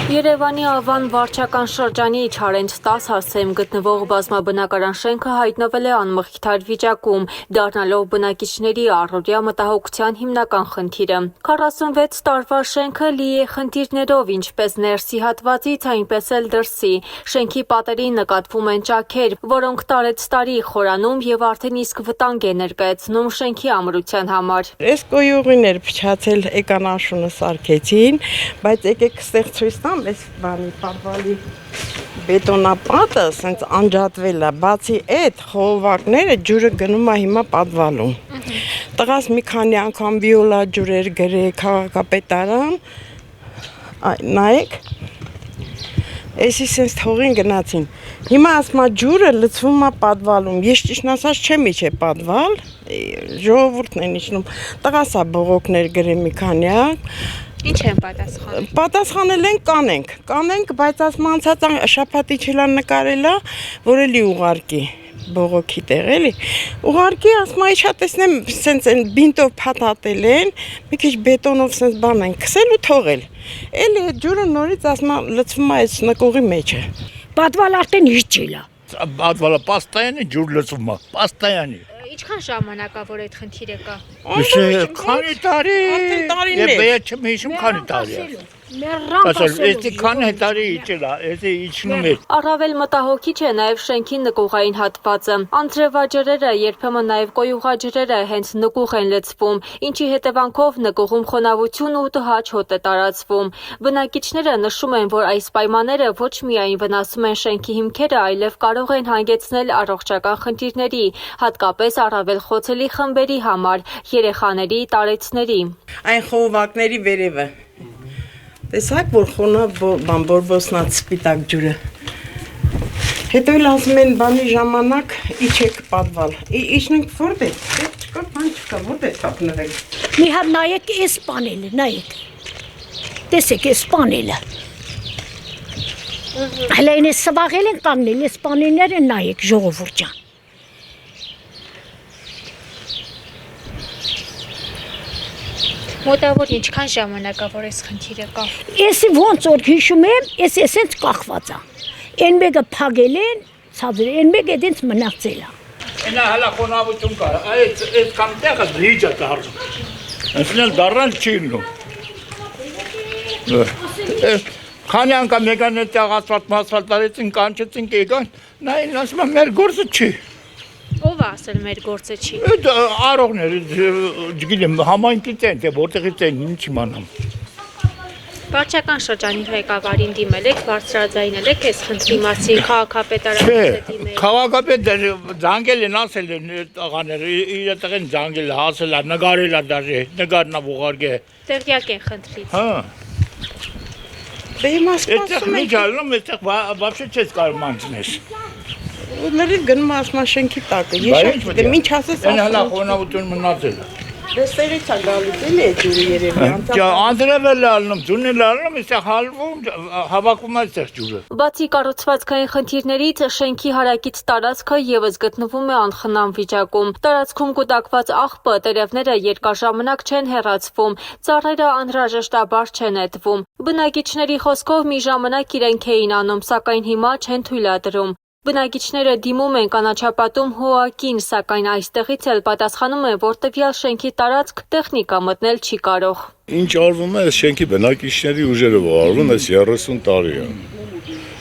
Երևանի Ավան վարչական շրջանի Չարենց 10 հասցեում գտնվող բազմաբնակարան շենքը հայտնվել է անմխիթար վիճակում, դառնալով բնակիչների առօրյա մտահոգության հիմնական խնդիրը։ 46 տարվա շենքը լի է խնդիրներով, ինչպես ներսի հատվածից, այնպես էլ դրսի։ Շենքի պատերին նկատվում են ճաքեր, որոնք տարեց տարի խորանում եւ արդեն իսկ վտանգ է ներկայացնում շենքի ամրության համար։ Այս կոյուղիներ փչացել էկանաշունը սարքեցին, բայց եկեք ստեղ ցույց տամ այս բանի պատվալի բետոնապատը ասենց անջատվել է, բացի այդ խողովակները ջուրը գնում է հիմա պատվալում։ Տղաս մի քանի անգամ վիոլա ջուրեր գրել քաղաքապետարան, նայեք, էսի սենց թողին գնացին։ Հիմա ասма ջուրը լցվում է պատվալում, ես ճիշտ ասած չեմ իջե պատվալ, ժողովուրդն են իջնում, տղաս է բողոքներ գրել մի քանյակ։ Ինչ են պատասխանել։ Պատասխանել են կանենք, բայց ասма անցած շաբաթի չելա նկարելա, որ էլի ուղարկի բողոքի տեղ էլի։ Ուղարկի ասма իջա տեսնեմ սենց են բինտով փաթաթել են, մի քիչ բետոնով սենց բան են քսել ու թողել։ Էլի այդ ջուրը նորից ասма լցվում է այս նկողի մեջը։ Պատվալ արդեն իջել է։ Պատվալը պաստայանի ջուր լցվում է, պաստայանի։ Ինչքան ժամանակ է, որ այդ խնդիրը կա։ Քանի տարի։ Եվ բեյ չեմ հիշում քանի տարի։ Այսի քանի տարի իջել է, էսի իջնում է։ Առավել մտահոգիչ է նաև շենքի նկուղային հատվածը։ Անձրևաջրերը, երբեմն նաև կոյուղաջրերը հենց նկուղ են լցվում, ինչի հետևանքով նկուղում խոնավություն ու տհաճ հոտ է տարածվում։ Բնակիչները նշում են, որ այս պայմանները ոչ միայն վնասում են շենքի հիմքերը, այլև կարող են հանգեցնել առողջական խնդիրների, հատկապես առավել խոցելի խմբերի համար, երեխաների, տարեցների։ Այն խողովակների վերևը։ Տեսակ, որ խոնա բորբոսնած սպիտակ ջուրը։ Հետո էլ ասում են բանի ժամանակ իջեք պատվալ։ Իջնենք որտե՞ղ։ Չկա բան չկա, որտե՞ղ կապնվենք։ Մի հատ նայեք այս պանելը, նայեք։ Տեսեք այս պանելը։ Հələ ինձ սվաղել են կանգնել, այս պանելները նայեք ժողովուրդ ջան։ Մոտավոր ինչքան ժամանակ է, որ այս խնդիրը կա։ Էսի ոնց որ հիշում եմ, էս էսենց կախված է։ Այն մեկը փագել են, ցածր, այն մեկը դենց մնացել է։ Այնա հələ խոնավություն կա, այս կանտեղը դիջ է դառնում։ Այսինքն դառնալ չի լինում։ Քանի անգամ եկան այդտեղ ասֆալտ արեցին, կանչեցին, եկան, նայեն ասում են մեր գործը չի։ Ով է ասել մեր գործը չի։ Այդ առողները, չգիտեմ, համայնքից են, թե որտեղից են, ինչ իմանամ։ Վարչական շրջանի ղեկավարին դիմել եք, բարձրաձայնել եք այս խնդրի մասին, քաղաքապետարանը դիմել։ Քաղաքապետը զանգել են, ասել են տղաները, իր տղեն զանգել է, ասել է, նկարել է դաժե, նկարն է ուղարկել։ Տեղյակ են խնդրից։ Հա։ Դե հիմա Այդտեղ ասում մի են, ջալնում, այդտեղ բաբշե չես կարող մանցնես։ լրիվ գնում ասма շենքի տակը, ես չգիտեմ, ինչ ասես Այն հələ խոնավություն մնացել է։ Դեստերից է գալիս էլի այդ ջուրը երևի, Անդրևել է ալնում, ձունն է ալնում, այստեղ հալվում, հավաքում է այստեղ ջուրը։ Բացի կառուցվածքային խնդիրներից, շենքի հարակից տարածքը ևս գտնվում է անխնամ վիճակում։ Տարածքում կուտակված աղբը, տերևները երկար ժամանակ չեն հեռացվում, ծառերը անհրաժեշտաբար չեն նետվում։ Բնակիչների խոսքով մի ժամանակ իրենք էին անում, սակայն հիմա չեն թույլատրում։ Բնակիչները դիմում են կանաչապատում հոակին, սակայն այստեղից էլ պատասխանում է, որ տվյալ շենքի տարածք տեխնիկա մտնել չի կարող։ Ինչ արվում է, այս շենքի բնակիչների ուժերով արվում, այս 30 տարի է։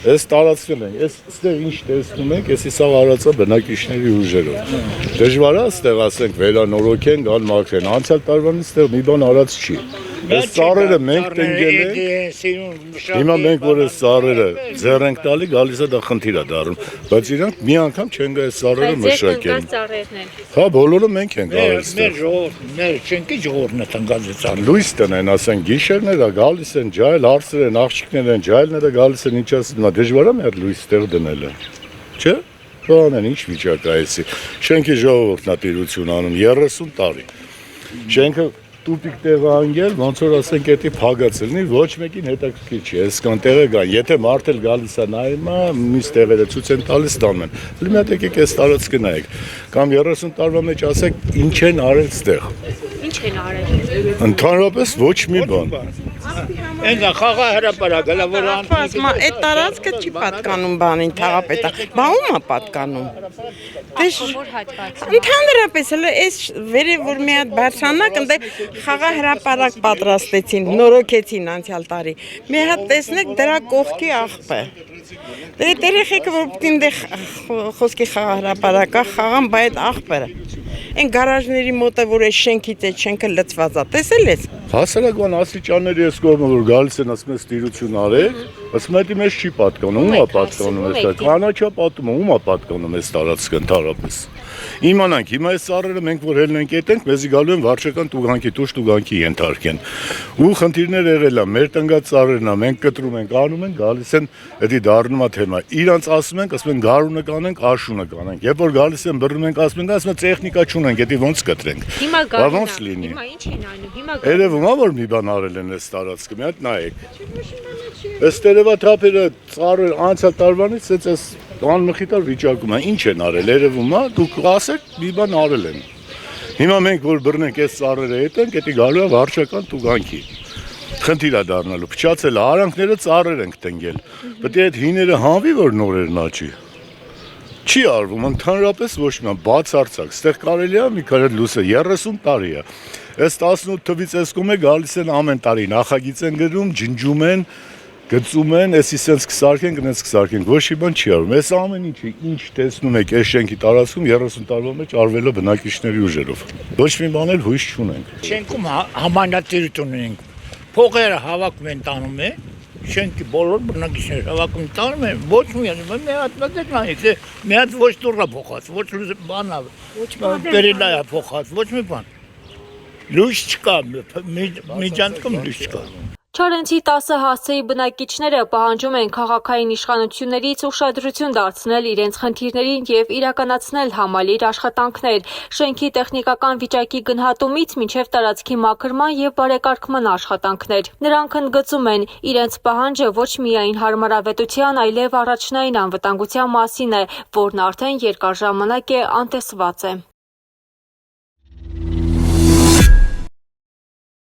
Այս տարածքն է, այստեղ ինչ տեսնում եք, էսի սա արածա բնակիչների ուժերով։ Դժվար է այստեղ ասենք վերանորոգեն, գալ մաքրեն, անցյալ տարվանից այստեղ մի բան արած չի։ Այս ծառերը մենք տնկել ենք, հիմա մենք որ այս ծառերը ձեռ ենք տալի, գալիս է դա խնդիր է դառնում, բայց իրանք մի անգամ չեն գա այս ծառերը մշակել։ Հա, բոլորը մենք ենք արել այստեղ։ Մեր շենքի ժողովուրդն է տնկած ծառ։ Լույս տնեն, ասեն գիշերներ է գալիս են, ջայլ հարցեր են, աղջիկներ են, ջայլները գալիս են, ինչ ասում, դժվար է մեր լույս տեղ դնելը։ Չէ՞։ Բանն ինչ վիճակ է այդի։ Շենքի ժողովուրդն է տիրություն անում 30 տարի։ Շենքը տուպիկ տեղը անգել, ոնց որ ասենք էդի փագած լինի, ոչ մեկին հետաքրքիր չի, այս կան տեղը կան, եթե մարդ էլ գալիս է նայում է, մյուս տեղերը ցույց են տալիս տանում են։ Լի մի հատ եկեք այս տարածքը նայեք, կամ 30 տարվա մեջ ասեք ինչ են արել ստեղ։ Ինչ են արել։ Ընդհանրապես ոչ մի բան։ Այնա խաղա հրապարակը լավ որ Ասма, այդ տարածքը չի պատկանում բանին, թաղապետա։ Բա ում է պատկանում։ Ընդհանրապես հələ այս վերև որ մի հատ բարձրանակ ընդ խաղա հրապարակ պատրաստեցին, նորոգեցին անցյալ տարի։ Մի հատ տեսնեք դրա կողքի աղբը։ Դե երեխեքը որ պիտի ինձ խոսքի խաղա հրապարակա խաղան, բայ այդ աղբը։ Այն գարաժների մոտ է որ այս շենքից այդ շենքը լցված է, տեսել ես։ Հասարակական աստիճանների այս կողմը որ գալիս են ասում են ստիրություն արեք, ասում են մեզ չի պատկանում, ում է պատկանում այս տարածքը։ Կանաչա պատումը, ում է պատկանում այս տարածքը ընդհանրապես։ Իմանանք, հիմա այս ծառերը մենք որ հելնենք այդենք, մեզի գալու են վարչական տուգանքի, տուժ տուգանքի ենթարկեն։ Ու խնդիրներ եղել է, մեր տնգած ծառերն է, մենք կտրում ենք, անում ենք, գալիս են, դա դառնում է թեմա։ Իրանց ասում են գարունը կանենք, աշունը կանենք։ Երբ որ գալիս են բռնում ենք, ասում են տեխնիկա չունենք, դա ոնց կտրենք։ Հիմա ոնց լինի։ Հիմա ինչ են անում։ Հիմա Երևում է որ մի բան արել են այս տարածքը, մի հատ նայեք։ Ըստ երևա թափերը ծառեր անցյալ տարվանից այս անմխիթար վիճակում է, ինչ են արել, երևում է, դուք ասեք մի բան արել են։ Հիմա մենք որ բռնենք այս ծառերը հետենք, դա գալու է վարչական տուգանքի։ Խնդիր է դառնալու, փչացել է, արանքները ծառեր ենք տնկել։ Պետք է այդ հիները հանվի որ նորերն աճի։ Չի արվում, ընդհանրապես ոչ մի բան, բացարձակ, ստեղ կարելի է մի քանի լույսը 30 տարի է։ Այս 18 թվից այս կողմ է գալիս են ամեն տարի նախագիծ են գրում, ջնջում են, գծում են, էսի սենց կսարքենք, նենց կսարքենք, ոչ մի բան չի արվում։ Այս ամեն ինչը ինչ տեսնում եք այս շենքի տարածքում 30 տարվա մեջ արվել է բնակիչների ուժերով։ Ոչ մի բան էլ հույս չունենք։ Շենքում համանadիրություն ունենք։ Փողերը հավաքում են տանում է, շենքի բոլոր բնակիչները հավաքում տանում են, ոչ մի հատ մտեք նայեք, մի հատ ոչ դուռա փոխած, ոչ բան է, բերելա է փոխած, ոչ մի բան։ Լույս չկա, միջանցքում լույս չկա։ Չորենցի 10 հասցեի բնակիչները պահանջում են քաղաքային իշխանություններից ուշադրություն դարձնել իրենց խնդիրներին եւ իրականացնել համալիր աշխատանքներ, շենքի տեխնիկական վիճակի գնահատումից մինչեւ տարածքի մաքրման եւ բարեկարգման աշխատանքներ։ Նրանք ընդգծում են, իրենց պահանջը ոչ միայն հարմարավետության, այլև առաջնային անվտանգության մասին է, որն արդեն երկար ժամանակ է անտեսված է։